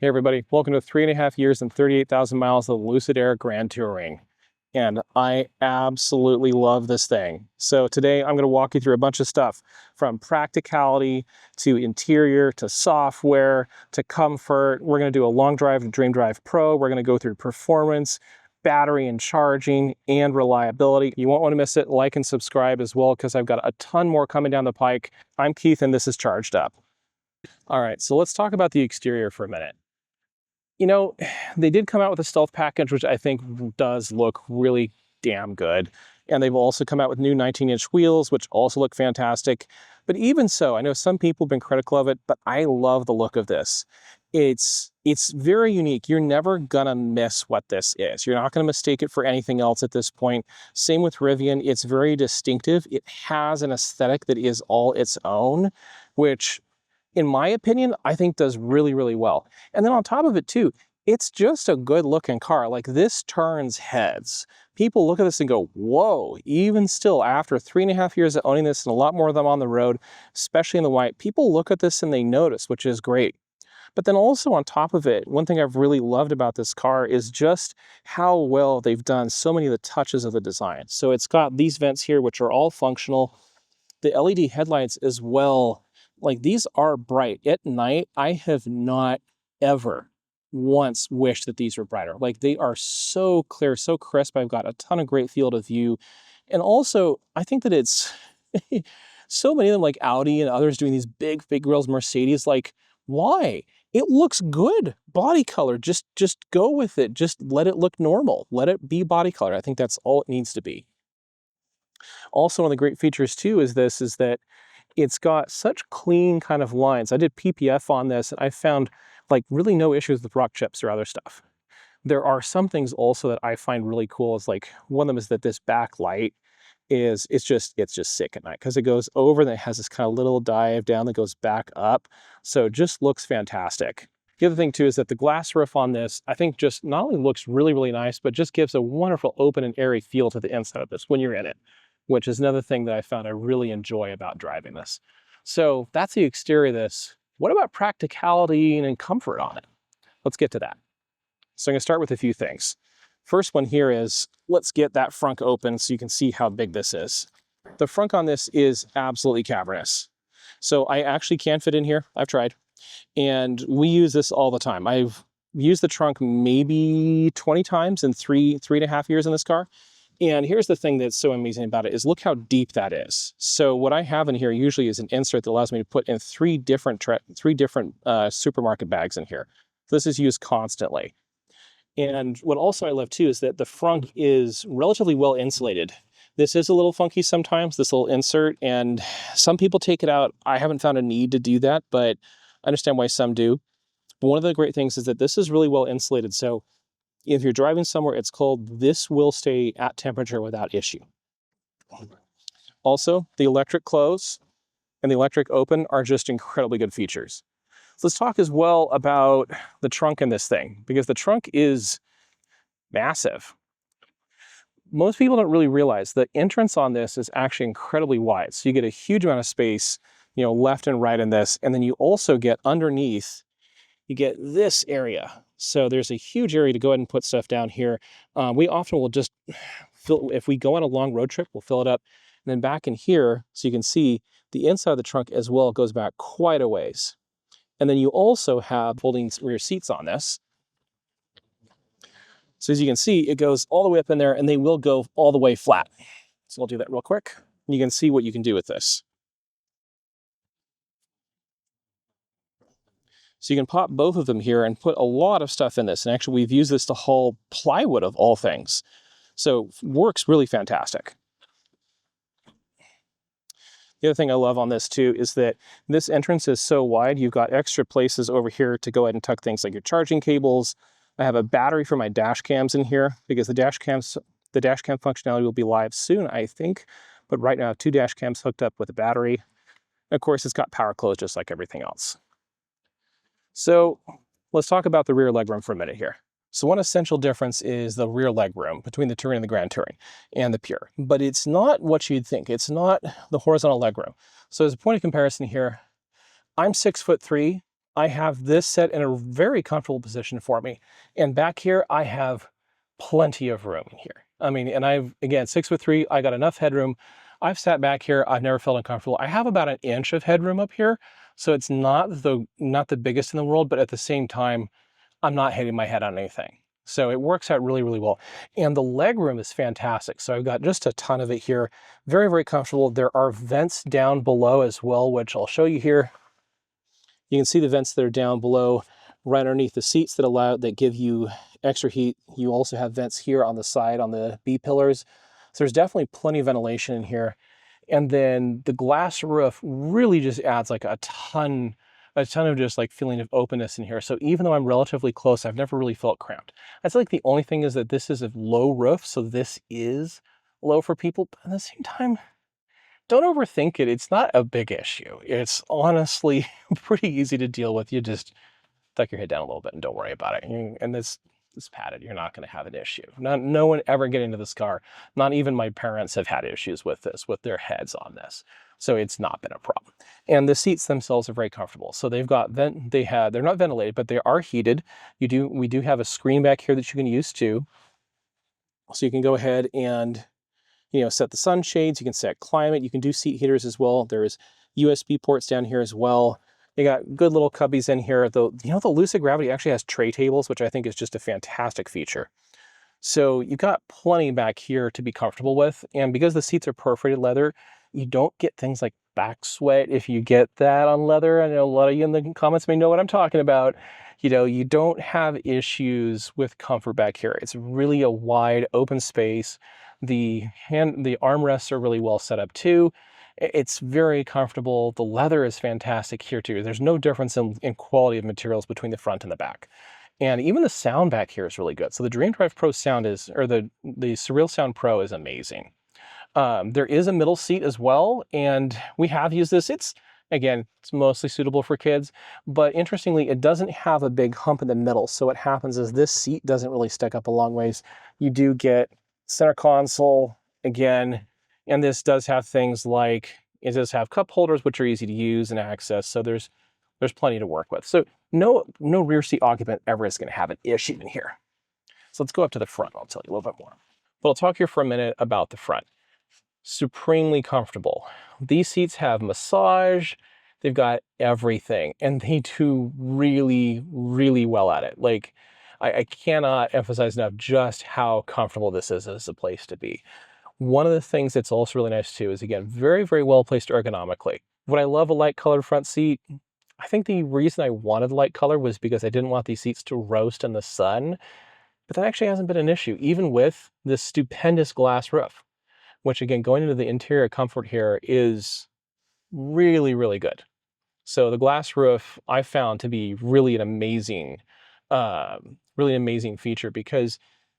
Hey everybody, welcome to 3.5 years and 38,000 miles of Lucid Air Grand Touring. And I absolutely love this thing. So today I'm going to walk you through a bunch of stuff from practicality to interior to software to comfort. We're going to do a long drive to DreamDrive Pro. We're going to go through performance, battery and charging, and reliability. You won't want to miss it. Like and subscribe as well because I've got a ton more coming down the pike. I'm Keith and this is Charged Up. All right, so let's talk about the exterior for a minute. You know, they did come out with a stealth package, which I think does look really damn good. And they've also come out with new 19-inch wheels, which also look fantastic. But even so, I know some people have been critical of it, but I love the look of this. It's very unique. You're never gonna miss what this is. You're not gonna mistake it for anything else at this point. Same with Rivian. It's very distinctive. It has an aesthetic that is all its own, which in my opinion, I think does really, really well. And then on top of it too, it's just a good looking car. Like this turns heads. People look at this and go, whoa, even still after 3.5 years of owning this and a lot more of them on the road, especially in the white, people look at this and they notice, which is great. But then also on top of it, one thing I've really loved about this car is just how well they've done so many of the touches of the design. So it's got these vents here, which are all functional. The LED headlights as well. Like these are bright. At night, I have not ever once wished that these were brighter. Like they are so clear, so crisp. I've got a ton of great field of view. And also, I think that it's so many of them like Audi and others doing these big grills, Mercedes, like why? It looks good. Body color, just go with it. Just let it look normal. Let it be body color. I think that's all it needs to be. Also, one of the great features too is that it's got such clean kind of lines. I did PPF on this and I found like really no issues with rock chips or other stuff. There are some things also that I find really cool. Is like one of them is that this back light is it's just sick at night because it goes over and it has this kind of little dive down that goes back up. So it just looks fantastic. The other thing too is that the glass roof on this, I think just not only looks really, really nice, but just gives a wonderful open and airy feel to the inside of this when you're in it, which is another thing that I found I really enjoy about driving this. So that's the exterior of this. What about practicality and comfort on it? Let's get to that. So I'm gonna start with a few things. First one here is, let's get that frunk open so you can see how big this is. The frunk on this is absolutely cavernous. So I actually can fit in here, I've tried. And we use this all the time. I've used the trunk maybe 20 times in three and a half years in this car. And here's the thing that's so amazing about it is look how deep that is. So what I have in here usually is an insert that allows me to put in three different supermarket bags in here. So this is used constantly. And what also I love too is that the frunk is relatively well insulated. This is a little funky sometimes, this little insert, and some people take it out. I haven't found a need to do that, but I understand why some do. But one of the great things is that this is really well insulated. So if you're driving somewhere it's cold, this will stay at temperature without issue. Also, the electric close and the electric open are just incredibly good features. So let's talk as well about the trunk in this thing, because the trunk is massive. Most people don't really realize the entrance on this is actually incredibly wide. So you get a huge amount of space, left and right in this. And then you also get underneath, you get this area. So there's a huge area to go ahead and put stuff down here. We often will just fill, if we go on a long road trip, we'll fill it up. And then back in here, so you can see the inside of the trunk as well goes back quite a ways. And then you also have folding rear seats on this. So as you can see, it goes all the way up in there and they will go all the way flat. So I'll do that real quick. You can see what you can do with this. So you can pop both of them here and put a lot of stuff in this. And actually we've used this to haul plywood of all things. So it works really fantastic. The other thing I love on this too is that this entrance is so wide, you've got extra places over here to go ahead and tuck things like your charging cables. I have a battery for my dash cams in here because the dash cam functionality will be live soon, I think. But right now I have 2 dash cams hooked up with a battery. And of course, it's got power close just like everything else. So let's talk about the rear legroom for a minute here. So one essential difference is the rear legroom between the Touring and the Grand Touring and the Pure. But it's not what you'd think. It's not the horizontal legroom. So as a point of comparison here, I'm 6'3", I have this set in a very comfortable position for me. And back here, I have plenty of room in here. I mean, and I've, again, 6'3", I got enough headroom. I've sat back here, I've never felt uncomfortable. I have about an inch of headroom up here, so it's not the biggest in the world, but at the same time, I'm not hitting my head on anything. So it works out really, really well. And the leg room is fantastic. So I've got just a ton of it here. Very, very comfortable. There are vents down below as well, which I'll show you here. You can see the vents that are down below right underneath the seats that give you extra heat. You also have vents here on the side on the B-pillars. So there's definitely plenty of ventilation in here. And then the glass roof really just adds like a ton of just like feeling of openness in here. So even though I'm relatively close, I've never really felt cramped. That's like the only thing is that this is a low roof. So this is low for people, but at the same time, don't overthink it. It's not a big issue. It's honestly pretty easy to deal with. You just tuck your head down a little bit and don't worry about it. And this is padded. You're not going to have an issue. No one ever getting into this car, not even my parents, have had issues with this, with their heads on this. So it's not been a problem. And the seats themselves are very comfortable. So they've got they're not ventilated, but they are heated. We do have a screen back here that you can use too. So you can go ahead and set the sunshades, you can set climate, you can do seat heaters as well. There's USB ports down here as well. You got good little cubbies in here. The Lucid Gravity actually has tray tables, which I think is just a fantastic feature. So you've got plenty back here to be comfortable with. And because the seats are perforated leather, you don't get things like back sweat if you get that on leather. I know a lot of you in the comments may know what I'm talking about. You don't have issues with comfort back here. It's really a wide open space. The armrests are really well set up too. It's very comfortable. The leather is fantastic here too. There's no difference in quality of materials between the front and the back. And even the sound back here is really good. So the DreamDrive Pro sound the Surreal Sound Pro is amazing. There is a middle seat as well, and we have used this. It's mostly suitable for kids, but interestingly, it doesn't have a big hump in the middle. So what happens is this seat doesn't really stick up a long ways. You do get center console again, and this does have things like, it does have cup holders, which are easy to use and access. So there's plenty to work with. So no rear seat occupant ever is going to have an issue in here. So let's go up to the front. I'll tell you a little bit more. But I'll talk here for a minute about the front. Supremely comfortable. These seats have massage. They've got everything, and they do really, really well at it. Like, I cannot emphasize enough just how comfortable this is as a place to be. One of the things that's also really nice too is, again, very, very well placed ergonomically. Would I love a light colored front seat? I think the reason I wanted light color was because I didn't want these seats to roast in the sun, but that actually hasn't been an issue, even with this stupendous glass roof, which again, going into the interior comfort here is really, really good. So the glass roof I found to be really an amazing feature, because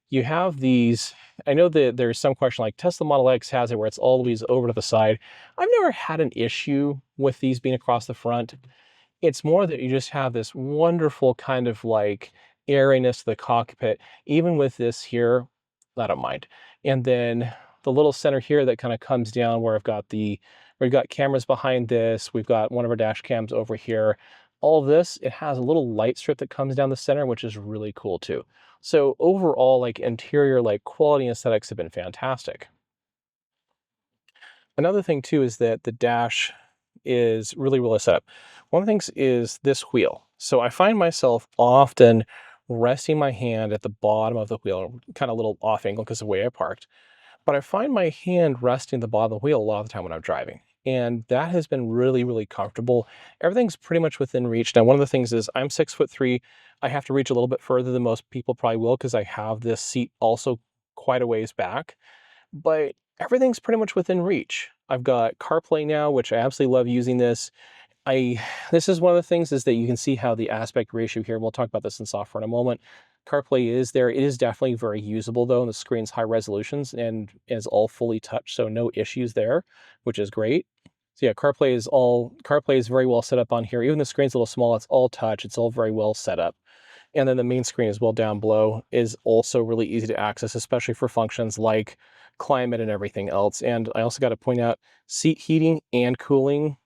you have these, I know that there's some question like Tesla Model X has it where it's always over to the side. I've never had an issue with these being across the front. It's more that you just have this wonderful kind of like airiness to the cockpit, even with this here, I don't mind. And then the little center here that kind of comes down where we've got cameras behind this. We've got one of our dash cams over here. All of this, it has a little light strip that comes down the center, which is really cool too. So overall, like interior, like quality and aesthetics have been fantastic. Another thing too is that the dash is really well set up. One of the things is this wheel. So I find myself often resting my hand at the bottom of the wheel, kind of a little off angle because of the way I parked. But I find my hand resting at the bottom of the wheel a lot of the time when I'm driving. And that has been really, really comfortable. Everything's pretty much within reach. Now, one of the things is I'm 6'3". I have to reach a little bit further than most people probably will because I have this seat also quite a ways back. But everything's pretty much within reach. I've got CarPlay now, which I absolutely love using this. This is one of the things is that you can see how the aspect ratio here, we'll talk about this in software in a moment. CarPlay is there. It is definitely very usable though, and the screen's high resolutions and is all fully touch, so no issues there, which is great. So yeah, CarPlay is very well set up on here. Even the screen's a little small, it's all touch, it's all very well set up. And then the main screen as well down below is also really easy to access, especially for functions like climate and everything else. And I also got to point out seat heating and cooling.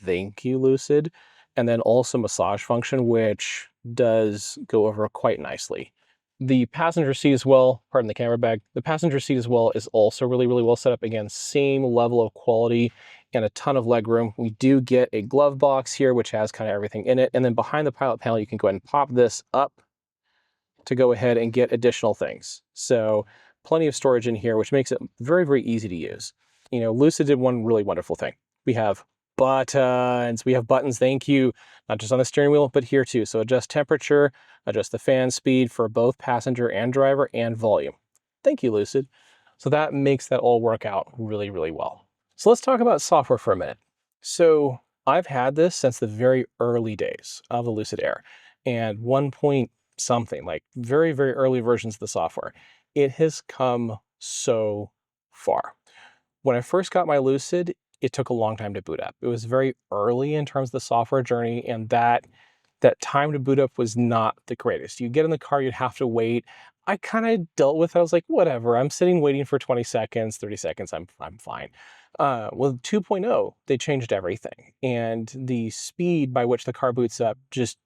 Thank you, Lucid. and then also massage function, which does go over quite nicely. The passenger seat as well, pardon the camera bag, the passenger seat as well is also really, really well set up. Again, same level of quality and a ton of leg room. We do get a glove box here, which has kind of everything in it. And then behind the pilot panel, you can go ahead and pop this up to go ahead and get additional things. So plenty of storage in here, which makes it very, very easy to use. You know, Lucid did one really wonderful thing. We have buttons. We have buttons, thank you, not just on the steering wheel, but here too. So adjust temperature, adjust the fan speed for both passenger and driver, and volume. Thank you, Lucid. So that makes that all work out really, really well. So let's talk about software for a minute. So I've had this since the very early days of the Lucid Air, and 1 point something, like very, very early versions of the software. It has come so far. When I first got my Lucid, it took a long time to boot up. It was very early in terms of the software journey, and that time to boot up was not the greatest. You get in the car, you'd have to wait. I kind of dealt with it. I was like, whatever, I'm sitting waiting for 20 seconds, 30 seconds, I'm fine. With 2.0, they changed everything, and the speed by which the car boots up just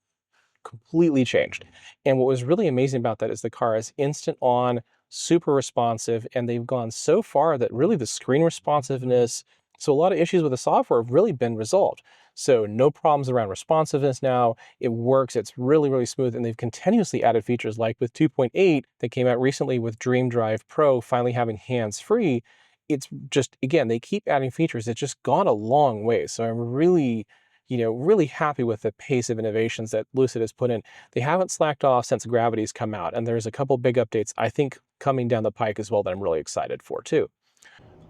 completely changed. And what was really amazing about that is the car is instant on, super responsive, and they've gone so far that really the screen responsiveness, so a lot of issues with the software have really been resolved. So no problems around responsiveness now. It works, it's really, really smooth, and they've continuously added features like with 2.8 that came out recently with DreamDrive Pro finally having hands-free. It's just, again, they keep adding features. It's just gone a long way. So I'm really, really happy with the pace of innovations that Lucid has put in. They haven't slacked off since Gravity's come out, and there's a couple big updates, I think, coming down the pike as well that I'm really excited for too.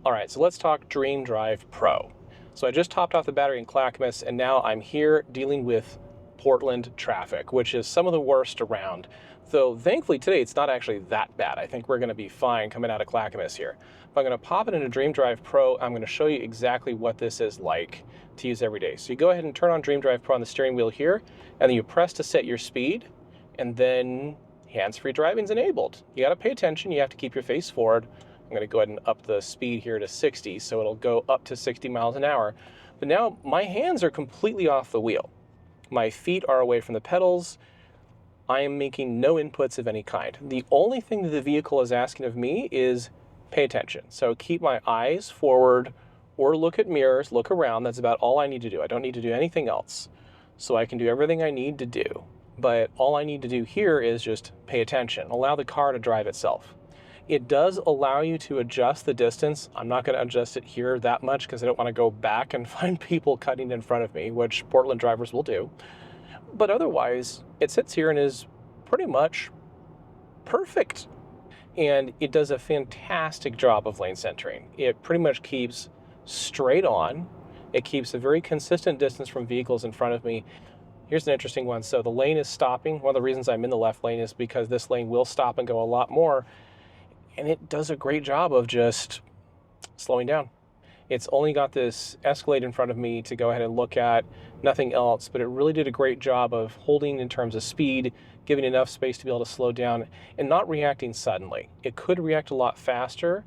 All right, so let's talk DreamDrive Pro. So I just topped off the battery in Clackamas, and now I'm here dealing with Portland traffic, which is some of the worst around. Though thankfully today it's not actually that bad. I think we're going to be fine coming out of Clackamas here. But I'm going to pop it into DreamDrive Pro. I'm going to show you exactly what this is like to use every day. So you go ahead and turn on DreamDrive Pro on the steering wheel here, and then you press to set your speed, and then hands-free driving is enabled. You got to pay attention. You have to keep your face forward. I'm going to go ahead and up the speed here to 60, so it'll go up to 60 miles an hour. But now my hands are completely off the wheel. My feet are away from the pedals. I am making no inputs of any kind. The only thing that the vehicle is asking of me is pay attention. So keep my eyes forward or look at mirrors, look around. That's about all I need to do. I don't need to do anything else. So I can do everything I need to do. But all I need to do here is just pay attention. Allow the car to drive itself. It does allow you to adjust the distance. I'm not going to adjust it here that much because I don't want to go back and find people cutting in front of me, which Portland drivers will do. But otherwise, it sits here and is pretty much perfect. And it does a fantastic job of lane centering. It pretty much keeps straight on. It keeps a very consistent distance from vehicles in front of me. Here's an interesting one. So the lane is stopping. One of the reasons I'm in the left lane is because this lane will stop and go a lot more. And it does a great job of just slowing down. It's only got this Escalade in front of me to go ahead and look at, nothing else, but it really did a great job of holding in terms of speed, giving enough space to be able to slow down and not reacting suddenly. It could react a lot faster,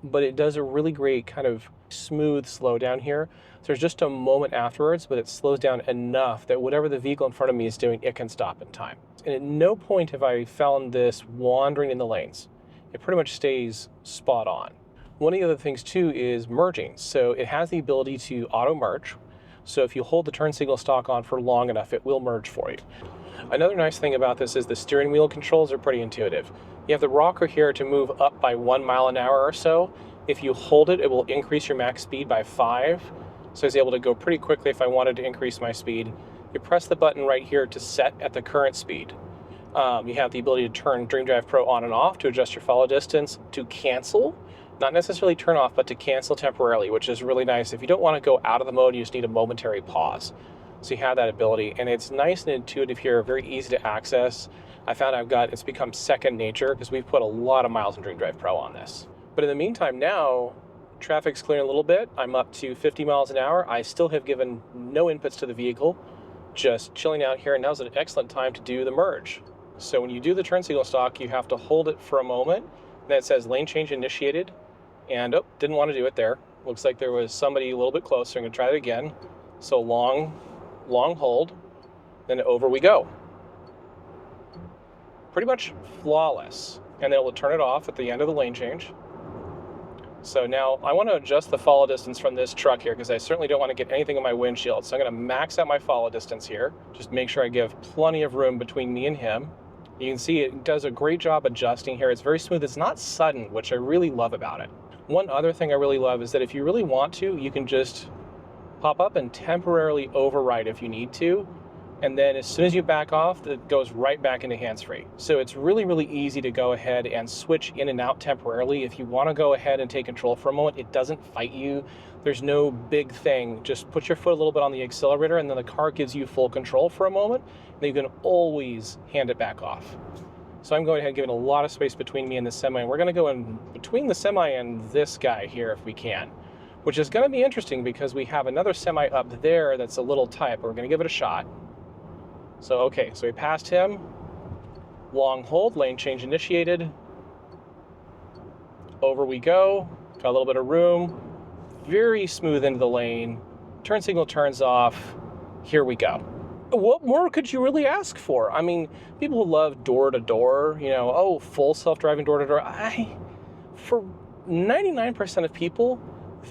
but it does a really great kind of smooth slow down here. So there's just a moment afterwards, but it slows down enough that whatever the vehicle in front of me is doing, it can stop in time. And at no point have I found this wandering in the lanes. It pretty much stays spot on. One of the other things too is merging. So it has the ability to auto merge. So if you hold the turn signal stalk on for long enough, it will merge for you. Another nice thing about this is the steering wheel controls are pretty intuitive. You have the rocker here to move up by 1 mile an hour or so. If you hold it, it will increase your max speed by 5. So I was able to go pretty quickly if I wanted to increase my speed. You press the button right here to set at the current speed. You have the ability to turn DreamDrive Pro on and off to adjust your follow distance, to cancel, not necessarily turn off, but to cancel temporarily, which is really nice. If you don't want to go out of the mode, you just need a momentary pause. So you have that ability, and it's nice and intuitive here, very easy to access. I found it's become second nature because we've put a lot of miles in DreamDrive Pro on this. But in the meantime now, traffic's clearing a little bit. I'm up to 50 miles an hour. I still have given no inputs to the vehicle, just chilling out here, and now's an excellent time to do the merge. So when you do the turn signal stalk, you have to hold it for a moment. Then it says lane change initiated. And didn't want to do it there. Looks like there was somebody a little bit closer. I'm going to try it again. So long, long hold, then over we go. Pretty much flawless. And then it will turn it off at the end of the lane change. So now I want to adjust the follow distance from this truck here because I certainly don't want to get anything on my windshield. So I'm going to max out my follow distance here. Just make sure I give plenty of room between me and him. You can see it does a great job adjusting here. It's very smooth. It's not sudden, which I really love about it. One other thing I really love is that if you really want to, you can just pop up and temporarily override if you need to. And then as soon as you back off, it goes right back into hands-free. So it's really, really easy to go ahead and switch in and out temporarily. If you want to go ahead and take control for a moment, it doesn't fight you. There's no big thing. Just put your foot a little bit on the accelerator and then the car gives you full control for a moment. Then you can always hand it back off. So I'm going ahead and giving a lot of space between me and the semi. And we're going to go in between the semi and this guy here if we can, which is going to be interesting because we have another semi up there that's a little tight, but we're going to give it a shot. So, okay, so we passed him, long hold, lane change initiated, over we go, got a little bit of room, very smooth into the lane, turn signal turns off, here we go. What more could you really ask for? I mean, people who love door-to-door, you know, oh, full self-driving door-to-door, for 99% of people,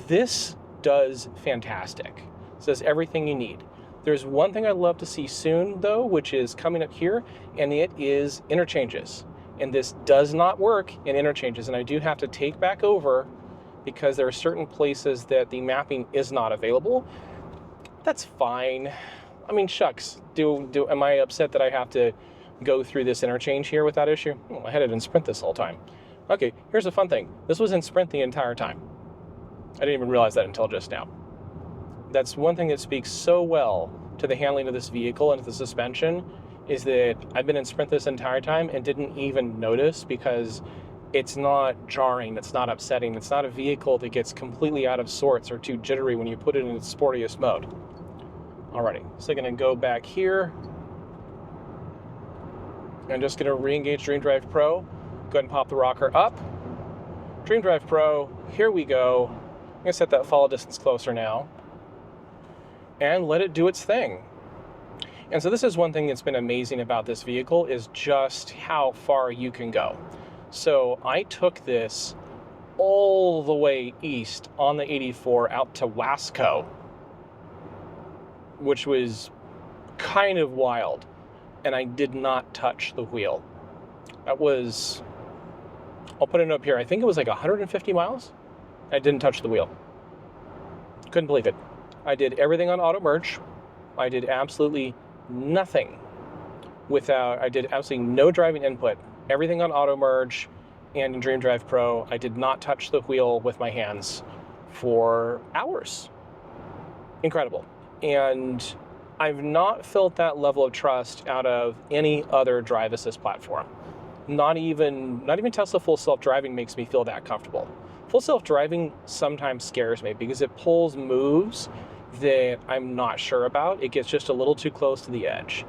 this does fantastic. It does everything you need. There's one thing I'd love to see soon, though, which is coming up here, and it is interchanges. And this does not work in interchanges, and I do have to take back over because there are certain places that the mapping is not available. That's fine. I mean, shucks. Am I upset that I have to go through this interchange here without issue? Oh, I had it in sprint this whole time. Okay, here's the fun thing. This was in sprint the entire time. I didn't even realize that until just now. That's one thing that speaks so well to the handling of this vehicle and the suspension is that I've been in sprint this entire time and didn't even notice because it's not jarring, it's not upsetting, it's not a vehicle that gets completely out of sorts or too jittery when you put it in its sportiest mode. Alrighty, so I'm gonna go back here. I'm just gonna re-engage DreamDrive Pro. Go ahead and pop the rocker up. DreamDrive Pro, here we go. I'm gonna set that follow distance closer now and let it do its thing. And so this is one thing that's been amazing about this vehicle is just how far you can go. So I took this all the way east on the 84 out to Wasco, which was kind of wild, and I did not touch the wheel. That was, I'll put it up here, I think it was like 150 miles. I didn't touch the wheel. Couldn't believe it. I did everything on auto merge. I did absolutely nothing I did absolutely no driving input. Everything on auto merge and in DreamDrive Pro. I did not touch the wheel with my hands for hours. Incredible. And I've not felt that level of trust out of any other drive assist platform. Not even Tesla full self-driving makes me feel that comfortable. Full self-driving sometimes scares me because it pulls moves that I'm not sure about. It gets just a little too close to the edge.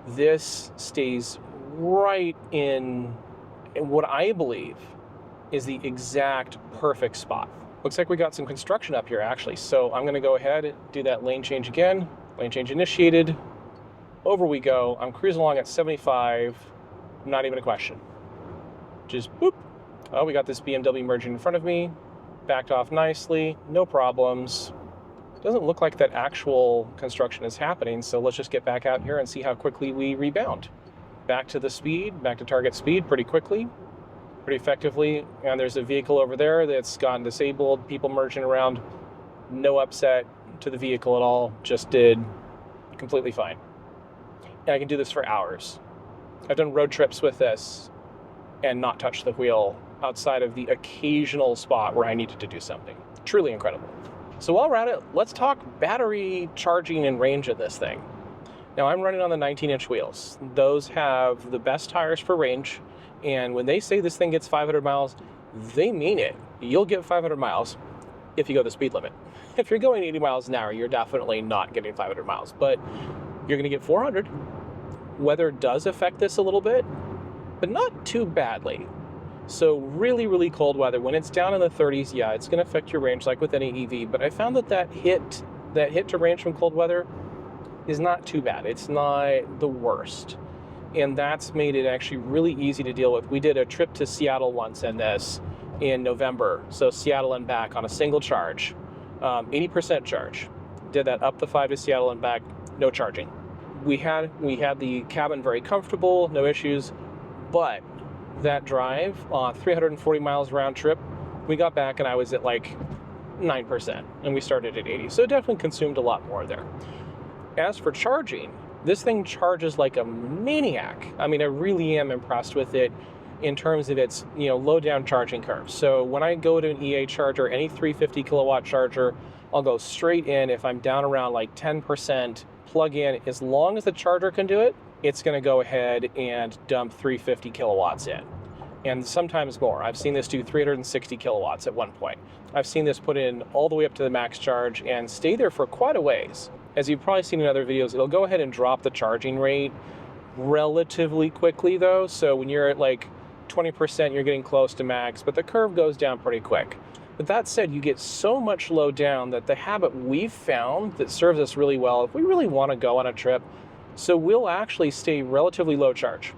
This stays right in what I believe is the exact perfect spot. Looks like we got some construction up here actually. So I'm gonna go ahead and do that lane change again. Lane change initiated. Over we go. I'm cruising along at 75. Not even a question. Just boop. Oh, we got this BMW merging in front of me. Backed off nicely, no problems. Doesn't look like that actual construction is happening, so let's just get back out here and see how quickly we rebound. Back to the speed, back to target speed pretty quickly, pretty effectively. And there's a vehicle over there that's gotten disabled, people merging around. No upset to the vehicle at all, just did completely fine. And I can do this for hours. I've done road trips with this and not touched the wheel outside of the occasional spot where I needed to do something. Truly incredible. So while we're at it, let's talk battery charging and range of this thing. Now I'm running on the 19-inch wheels. Those have the best tires for range, and when they say this thing gets 500 miles, they mean it. You'll get 500 miles if you go the speed limit. If you're going 80 miles an hour, you're definitely not getting 500 miles, but you're gonna get 400. Weather does affect this a little bit, but not too badly. So really, really cold weather, when it's down in the 30s, yeah, it's gonna affect your range like with any EV, but I found that hit to range from cold weather is not too bad. It's not the worst. And that's made it actually really easy to deal with. We did a trip to Seattle once in this in November. So Seattle and back on a single charge, 80% charge. Did that up the 5 to Seattle and back, no charging. We had the cabin very comfortable, no issues, but that drive, 340 miles round trip, we got back and I was at like 9% and we started at 80. So it definitely consumed a lot more there. As for charging, this thing charges like a maniac. I mean, I really am impressed with it in terms of its, low down charging curve. So when I go to an EA charger, any 350 kilowatt charger, I'll go straight in. If I'm down around like 10%, plug in. As long as the charger can do it, it's going to go ahead and dump 350 kilowatts in. And sometimes more. I've seen this do 360 kilowatts at one point. I've seen this put in all the way up to the max charge and stay there for quite a ways. As you've probably seen in other videos, it'll go ahead and drop the charging rate relatively quickly though. So when you're at like 20%, you're getting close to max, but the curve goes down pretty quick. But that said, you get so much low down that the habit we've found that serves us really well, if we really want to go on a trip, so we'll actually stay relatively low charge.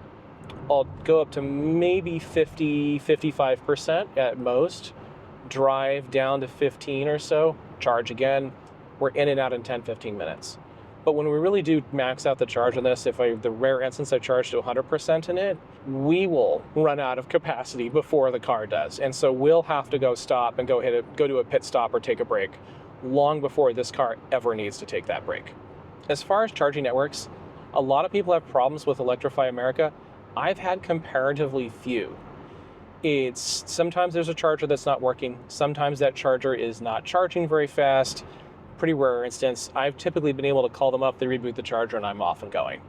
I'll go up to maybe 50, 55% at most, drive down to 15 or so, charge again. We're in and out in 10, 15 minutes. But when we really do max out the charge on this, the rare instance I charge to 100% in it, we will run out of capacity before the car does. And so we'll have to go stop and go to a pit stop or take a break long before this car ever needs to take that break. As far as charging networks, a lot of people have problems with Electrify America. I've had comparatively few. Sometimes there's a charger that's not working. Sometimes that charger is not charging very fast. Pretty rare instance. I've typically been able to call them up, they reboot the charger, and I'm off and going.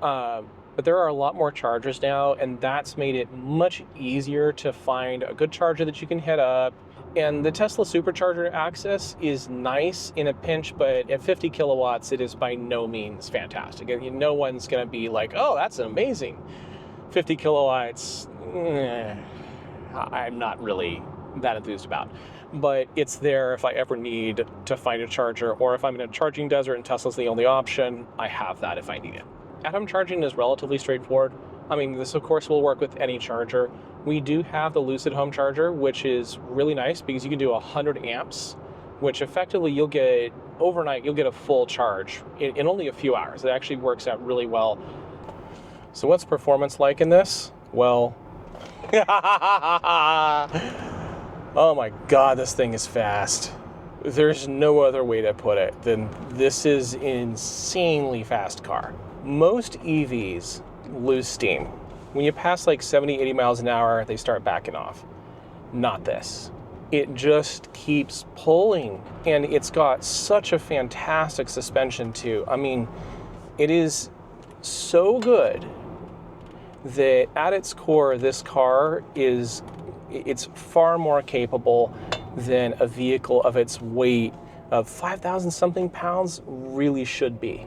But there are a lot more chargers now, and that's made it much easier to find a good charger that you can hit up. And the Tesla supercharger access is nice in a pinch, but at 50 kilowatts, it is by no means fantastic. And no one's going to be like, oh, that's amazing. 50 kilowatts, I'm not really that enthused about. But it's there if I ever need to find a charger, or if I'm in a charging desert and Tesla's the only option, I have that if I need it. Atom charging is relatively straightforward. I mean, this of course will work with any charger. We do have the Lucid home charger, which is really nice because you can do 100 amps, which effectively overnight you'll get a full charge in only a few hours. It actually works out really well. So what's performance like in this? Well, oh my God, this thing is fast. There's no other way to put it than this is an insanely fast car. Most EVs lose steam. When you pass like 70, 80 miles an hour, they start backing off. Not this. It just keeps pulling, and it's got such a fantastic suspension too. I mean, it is so good that at its core, this car it's far more capable than a vehicle of its weight of 5,000 something pounds really should be.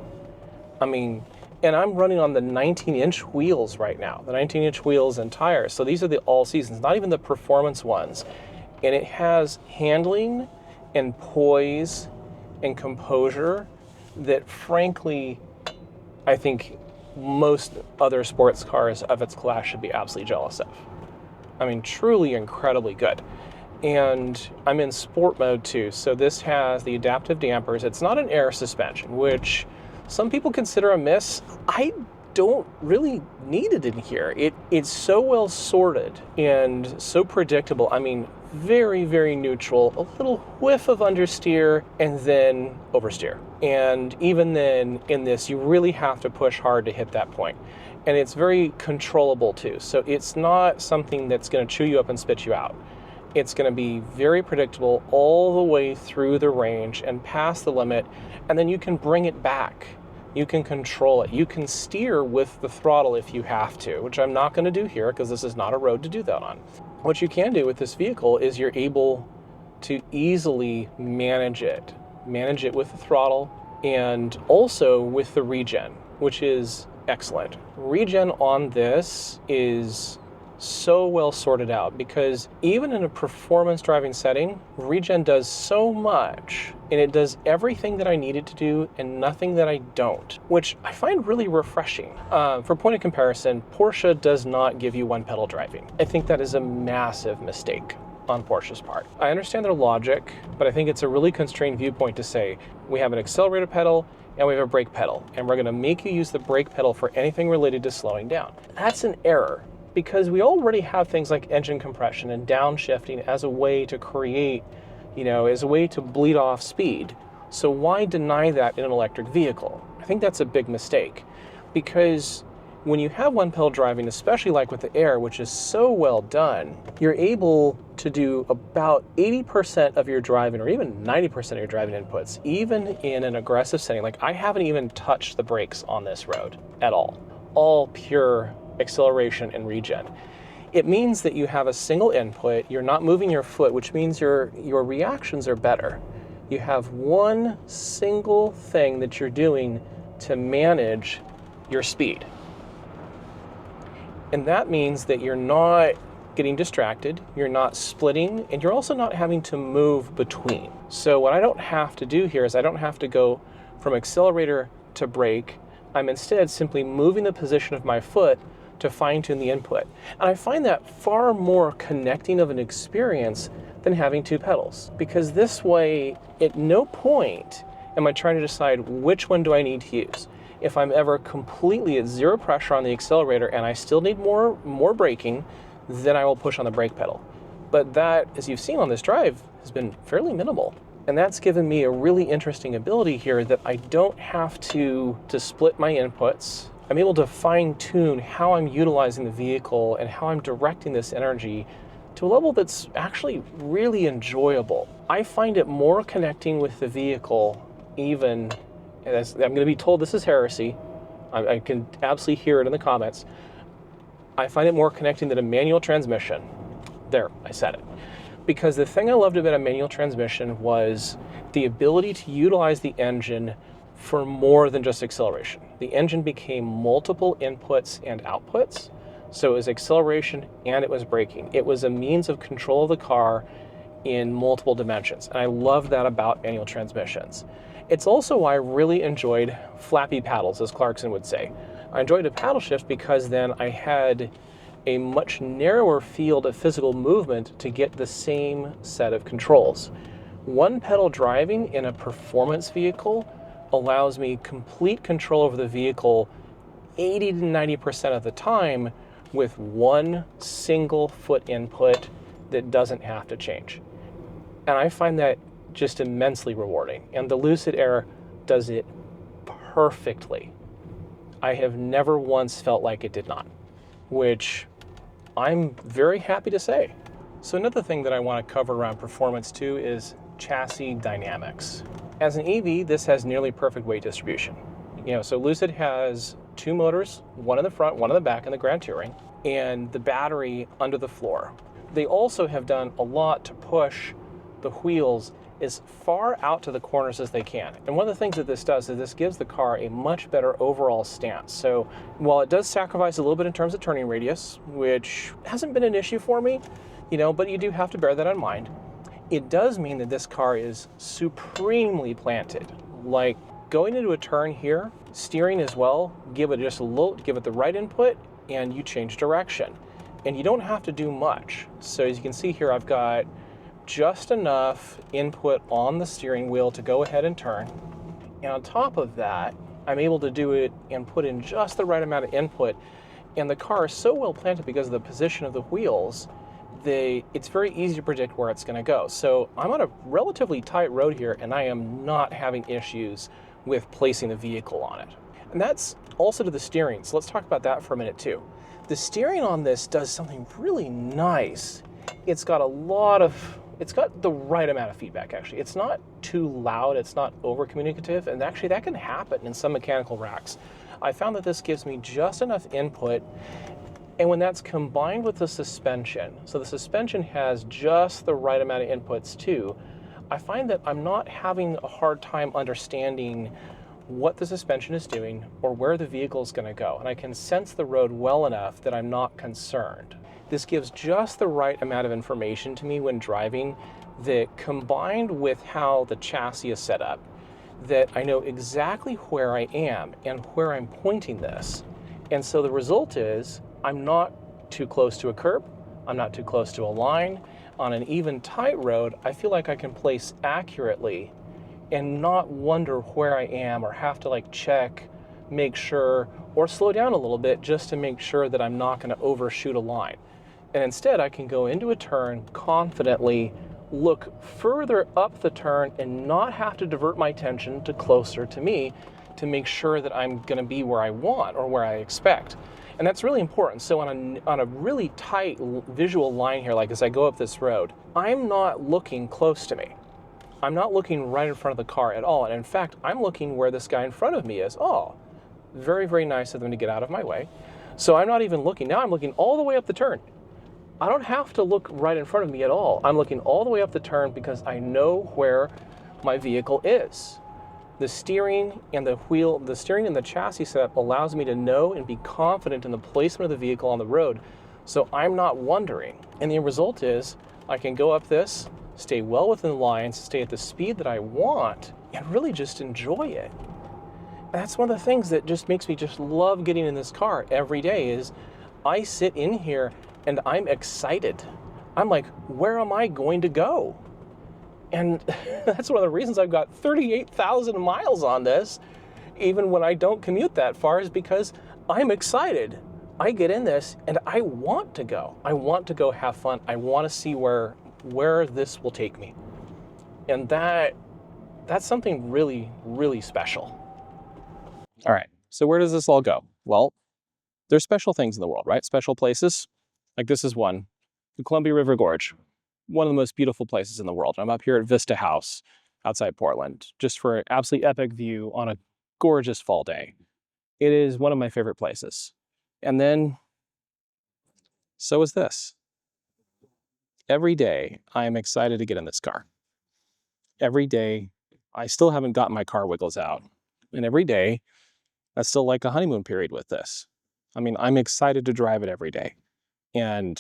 I mean, and I'm running on the 19-inch wheels right now, the 19-inch wheels and tires. So these are the all seasons, not even the performance ones. And it has handling and poise and composure that frankly, I think most other sports cars of its class should be absolutely jealous of. I mean, truly incredibly good. And I'm in sport mode too. So this has the adaptive dampers. It's not an air suspension, which some people consider a miss. I don't really need it in here. It's so well sorted and so predictable. I mean, very, very neutral, a little whiff of understeer and then oversteer. And even then in this, you really have to push hard to hit that point. And it's very controllable too. So it's not something that's going to chew you up and spit you out. It's going to be very predictable all the way through the range and past the limit. And then you can bring it back. You can control it. You can steer with the throttle if you have to, which I'm not going to do here because this is not a road to do that on. What you can do with this vehicle is you're able to easily manage it with the throttle and also with the regen, which is excellent. Regen on this is so well sorted out, because even in a performance driving setting, regen does so much, and it does everything that I need it to do and nothing that I don't, which I find really refreshing. For point of comparison, Porsche does not give you one pedal driving. I think that is a massive mistake on Porsche's part. I understand their logic, but I think it's a really constrained viewpoint to say, we have an accelerator pedal and we have a brake pedal, and we're gonna make you use the brake pedal for anything related to slowing down. That's an error, because we already have things like engine compression and downshifting as a way to create, as a way to bleed off speed. So why deny that in an electric vehicle? I think that's a big mistake, because when you have one pedal driving, especially like with the Air, which is so well done, you're able to do about 80% of your driving, or even 90% of your driving inputs, even in an aggressive setting. Like, I haven't even touched the brakes on this road at all pure acceleration and regen. It means that you have a single input, you're not moving your foot, which means your reactions are better. You have one single thing that you're doing to manage your speed. And that means that you're not getting distracted, you're not splitting, and you're also not having to move between. So what I don't have to do here is I don't have to go from accelerator to brake. I'm instead simply moving the position of my foot to fine-tune the input. And I find that far more connecting of an experience than having two pedals, because this way, at no point am I trying to decide which one do I need to use. If I'm ever completely at zero pressure on the accelerator and I still need more braking, then I will push on the brake pedal. But that, as you've seen on this drive, has been fairly minimal. And that's given me a really interesting ability here that I don't have to split my inputs. I'm able to fine-tune how I'm utilizing the vehicle and how I'm directing this energy to a level that's actually really enjoyable. I find it more connecting with the vehicle, even, as I'm going to be told this is heresy, I can absolutely hear it in the comments, I find it more connecting than a manual transmission. There, I said it. Because the thing I loved about a manual transmission was the ability to utilize the engine for more than just acceleration. The engine became multiple inputs and outputs. So it was acceleration and it was braking. It was a means of control of the car in multiple dimensions. And I love that about manual transmissions. It's also why I really enjoyed flappy paddles, as Clarkson would say. I enjoyed a paddle shift because then I had a much narrower field of physical movement to get the same set of controls. One pedal driving in a performance vehicle allows me complete control over the vehicle 80 to 90% of the time with one single foot input that doesn't have to change. And I find that just immensely rewarding. And the Lucid Air does it perfectly. I have never once felt like it did not, which I'm very happy to say. So another thing that I want to cover around performance too is chassis dynamics. As an EV, this has nearly perfect weight distribution. So Lucid has two motors, one in the front, one in the back in the Grand Touring, and the battery under the floor. They also have done a lot to push the wheels as far out to the corners as they can. And one of the things that this does is this gives the car a much better overall stance. So while it does sacrifice a little bit in terms of turning radius, which hasn't been an issue for me, but you do have to bear that in mind, it does mean that this car is supremely planted. Like going into a turn here, steering as well, give it the right input and you change direction. And you don't have to do much. So as you can see here, I've got just enough input on the steering wheel to go ahead and turn. And on top of that, I'm able to do it and put in just the right amount of input. And the car is so well planted because of the position of the wheels, it's very easy to predict where it's going to go. So I'm on a relatively tight road here and I am not having issues with placing the vehicle on it. And that's also to the steering. So let's talk about that for a minute too. The steering on this does something really nice. It's got the right amount of feedback, actually. It's not too loud, it's not over communicative, and actually that can happen in some mechanical racks. I found that this gives me just enough input, and when that's combined with the suspension, so the suspension has just the right amount of inputs too, I find that I'm not having a hard time understanding what the suspension is doing or where the vehicle is going to go, and I can sense the road well enough that I'm not concerned. This gives just the right amount of information to me when driving, that combined with how the chassis is set up, that I know exactly where I am and where I'm pointing this. And so the result is I'm not too close to a curb, I'm not too close to a line. On an even tight road, I feel like I can place accurately and not wonder where I am or have to like check, make sure, or slow down a little bit just to make sure that I'm not going to overshoot a line. And instead I can go into a turn confidently, look further up the turn and not have to divert my attention to closer to me to make sure that I'm going to be where I want or where I expect. And that's really important. So on a really tight visual line here, like as I go up this road, I'm not looking close to me. I'm not looking right in front of the car at all. And in fact, I'm looking where this guy in front of me is. Oh, very, very nice of them to get out of my way. So I'm not even looking. Now I'm looking all the way up the turn. I don't have to look right in front of me at all. I'm looking all the way up the turn because I know where my vehicle is. The steering and the chassis setup allows me to know and be confident in the placement of the vehicle on the road. So I'm not wondering. And the result is I can go up this, stay well within the lines, stay at the speed that I want, and really just enjoy it. That's one of the things that just makes me just love getting in this car every day is I sit in here and I'm excited. I'm like, where am I going to go? And that's one of the reasons I've got 38,000 miles on this, even when I don't commute that far, is because I'm excited. I get in this and I want to go. I want to go have fun. I want to see where this will take me. And that's something really, really special. All right, so where does this all go? Well, there's special things in the world, right? Special places. Like this is one, the Columbia River Gorge, one of the most beautiful places in the world. I'm up here at Vista House outside Portland, just for an absolutely epic view on a gorgeous fall day. It is one of my favorite places. And then, so is this. Every day, I am excited to get in this car. Every day, I still haven't gotten my car wiggles out. And every day, that's still like a honeymoon period with this. I mean, I'm excited to drive it every day. And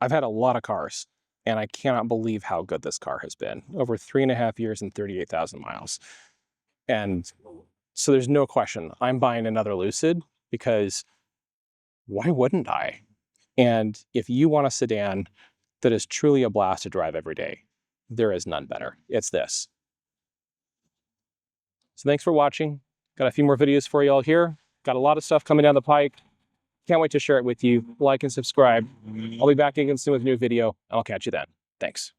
I've had a lot of cars, and I cannot believe how good this car has been. Over 3.5 years and 38,000 miles. And so there's no question, I'm buying another Lucid because why wouldn't I? And if you want a sedan that is truly a blast to drive every day, there is none better. It's this. So thanks for watching. Got a few more videos for you all here. Got a lot of stuff coming down the pike. Can't wait to share it with you. Like and subscribe. I'll be back again soon with a new video, and I'll catch you then. Thanks.